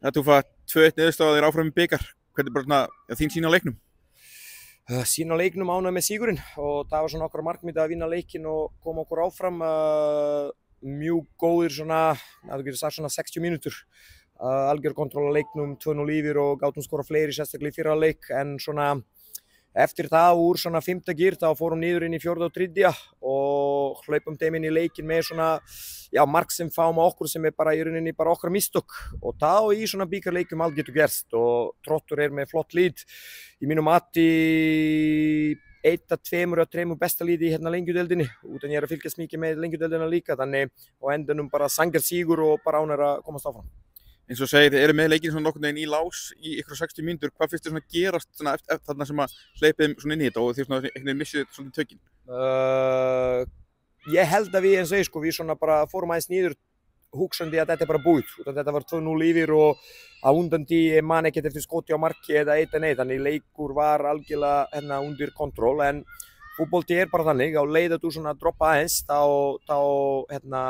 Þetta þú fætt 2-1 niðurstaða þér áfram í bikar. Hvernig bara þín sýn á leiknum? Sýn á leiknum ánægð með sigurinn og það var svona okkar markmið að vinna leikinn og koma okkur áfram. Mjög góðir svona, að þú getur sagt svona 60 mínútur. Algjör kontról á leiknum, 2-0 yfir og gátum skora fleiri sérstaklega í fyrra leik en svona eftir það úr svona 5. gír þá fórum niður inn í 4. og 3. og hlaupum þeim inn í leikin með svona mark sem fáum á okkur sem bara í rauninni bara okkar mistök og þá í svona bikarleikum allt getur gerst og Þróttur með flott lið í mínum mati 1 af 2 eða 3 besta liði í hérna Lengjudeildinni utan ég að fylgjast mikið með Lengjudeildina líka þannig og endanum bara sangar sigur og bara ánægður að komast áfram. Eins og segir, þið eru með leikinn svona nokkurn veginn í lás í ykkur 60 mínútur. Hvað finnst þér svona gerast svona eftir þarna sem að hleypið svona inn í þetta og þið svona einhvern veginn missið svona tökin? Ég held að við eins og ég við svona bara fórum aðeins niður hugsandi að þetta bara búið. Þetta var 2-0 yfir og á undan því man ekkert eftir skoti á marki eða eitt en eitt. Þannig leikur var algjörlega hérna undir kontról en fútbolti bara þannig á leið að þú svona droppa aðeins þá hérna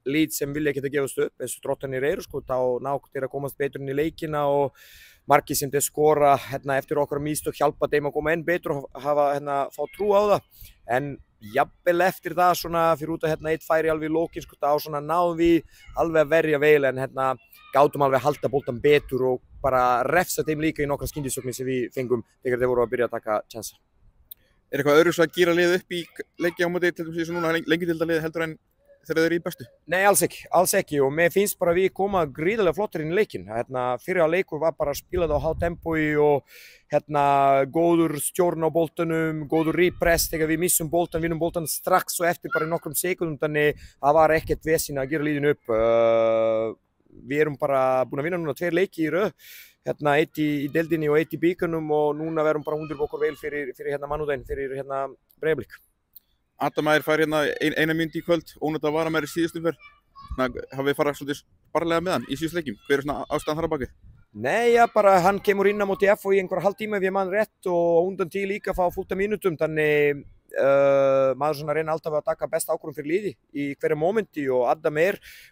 lið sem vilja ekki að gefast upp eins og Þróttarnir þá nátt að komast betur inn í leikina og marki sem þeir skora eftir okkar mistök hjálpa þeim að koma enn betur og hafa fá trú á það en jafnvel eftir það svona fyrir út að eitt færi alveg í lókin þá svona náðum við alveg að verja vel en gátum alveg að halda boltan betur og bara refsa þeim líka í nokkra skyndisóknir sem við fengum þegar þeir voru að byrja að taka tjansa. Eitthvað öðru svo að gíra liðið upp í leiki á móti til dæmis í svona Lengjudeildarliðið heldur en þegar þeir eru í bestu? Nei, alls ekki og mér finnst bara við koma gríðarlega flottir inn í leikinn. Fyrra leikur var bara spilað á há tempói og góður stjórn á boltanum, góður repress þegar við missum boltan, vinnum boltan strax og eftir bara í nokkrum sekundum þannig það var ekkert vesinn að gera liðinu upp. Við erum bara búin að vinna núna 2 leiki í röð, eitt í deildinni og eitt í bikarnum og núna verum bara undir okkur vel fyrir mannúðin, fyrir Breiðablik. Adam Ægir fær hérna eina mínútu í kvöld, ónætt að vara með í síðustu umferð. Hafið farið svolítið sparlega með hann í síðustu leikjum. Hver svona ástæðan þar á bakið? Nei, bara hann kemur inn á móti FH í einhver hálftíma ef ég man rétt og undan því líka fá fullt af mínútum þannig maður svona reyna alltaf að taka besta ákvörðun fyrir liði í hverju momenti og Adam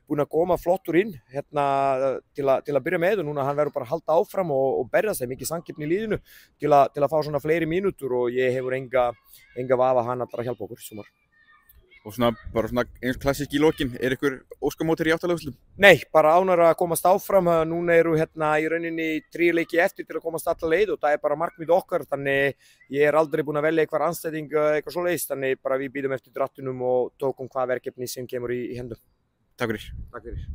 búinn að koma flottur inn til að byrja með og núna hann verður bara að halda áfram og berja sig mikið samkeppni í liðinu til að fá svona fleiri mínútur og ég hefur enga vafa hann að hjálpa okkur í sumar. Og bara eins klassísk í lokin, ykkur óskamótir í áttalöfslum? Nei, bara ánægður að komast áfram. Núna eru í rauninni 3 leiki eftir til að komast alla leið og það bara markmið okkar. Þannig ég aldrei búinn að velja eitthvað anstæðing eitthvað svoleiðis. Þannig bara við bíðum eftir drattunum og tókum hvað verkefni sem kemur í hendum. Takk fyrir. Takk fyrir.